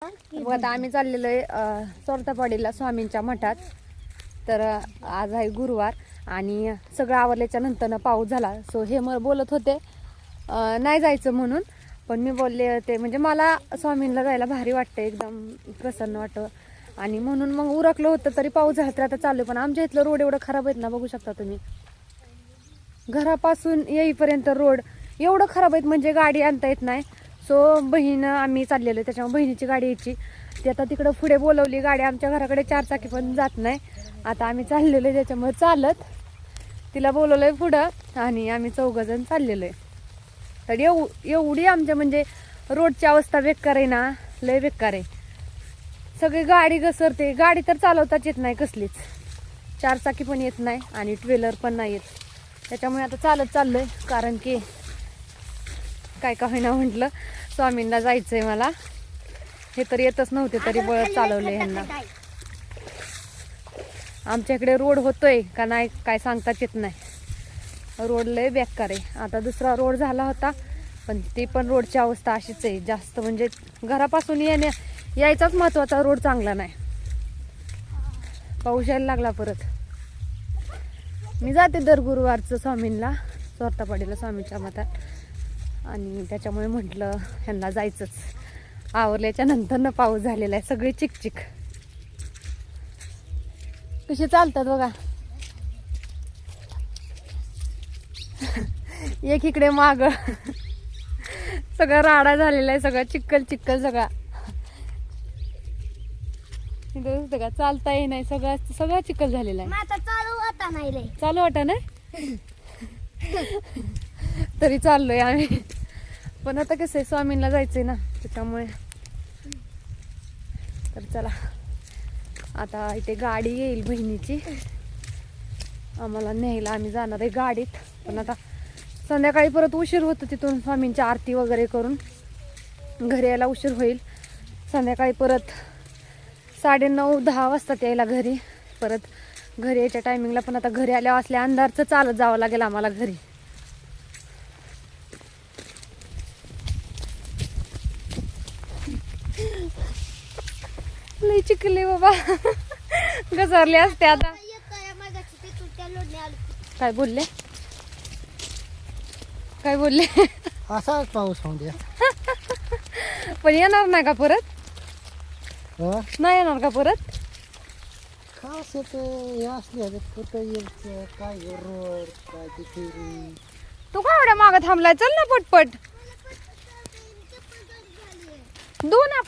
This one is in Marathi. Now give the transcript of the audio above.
आता आम्ही चाललेलो आहे चोरतापाडीला स्वामींच्या मठात. तर आज आहे गुरुवार आणि सगळं आवरल्याच्या नंतर पाऊस झाला. सो हे मला बोलत होते नाही जायचं म्हणून, पण मी बोलले होते म्हणजे मला स्वामींना जायला भारी वाटतं, एकदम प्रसन्न वाटतं आणि म्हणून मग उरकलं होतं. तरी पाऊस झाला तर आता चालू. पण आमच्या इथलं रोड एवढं खराब आहेत ना, बघू शकता तुम्ही. घरापासून येईपर्यंत रोड एवढं खराब आहेत म्हणजे गाडी आणता येत नाही. सो बहीण आम्ही चाललेलो आहे, त्याच्यामुळे बहिणीची गाडी यायची ती आता तिकडं पुढे बोलवली. गाडी आमच्या घराकडे 4 चाकी पण जात नाही. आता आम्ही चाललेलो आहे त्याच्यामुळे चालत तिला बोलवलं आहे पुढं आणि आम्ही 4 जण चाललेलो आहे. तर एवढी आमच्या म्हणजे रोडची अवस्था बेकार आहे ना, लय बेकार आहे. सगळी गाडी घसरते. गाडी तर चालवताच येत नाही कसलीच, 4 चाकी पण येत नाही आणि 2 व्हीलर पण नाही येत. त्याच्यामुळे आता चालत चाललोय, कारण की काय का होईना म्हटलं स्वामींना जायचंय मला. हे तर येतच नव्हते तरी बळत चालवले ह्यांना. आमच्या इकडे रोड होतोय का नाही काय सांगताच येत नाही. रोड लय बेकार आहे. आता दुसरा रोड झाला होता पण ती पण रोडची अवस्था अशीच आहे. जास्त म्हणजे घरापासून यायचाच महत्वाचा, रोड चांगला नाही. पाऊस यायला लागला परत. मी जाते दर गुरुवारचं स्वामींना, चोरतापाडीला स्वामींच्या मठात आणि त्याच्यामुळे म्हटलं ह्यांना जायचंच. आवरल्याच्या नंतर न पाऊस झालेला आहे, सगळी चिकचिक. कसे चालतात बघा. एक इकडे माग सगळं राडा झालेला आहे, सगळं चिक्कल चिक्कल सगळा. सगळं चालता येई नाही, सगळं चिक्कल झालेला आहे. चालू वाटा नाही तरी चाललोय आम्ही. पण आता कसं आहे स्वामींना जायचंय ना, त्याच्यामुळे. तर चला आता इथे गाडी येईल बहिणीची आम्हाला न्यायला. आम्ही जाणार आहे गाडीत. पण आता संध्याकाळी परत उशीर होतो, तिथून स्वामींची आरती वगैरे करून घरी यायला उशीर होईल. संध्याकाळी परत 9:30-10 वाजतात यायला घरी. परत घरी यायच्या टायमिंगला पण आता घरी आल्या असल्या अंधारचं चालत जावं लागेल आम्हाला घरी. लई चिकले बाबा घसरले असते आता. काय बोलले काय बोलले असाच पाऊस होऊन द्या. पण येणार नाही का परत? नाही येणार का परत? खास हे असले कुठं यायचं, काय रोड काय ते फेरी. तू काय एवढ्या मागं थांबलाय? चल ना पटपट. दोन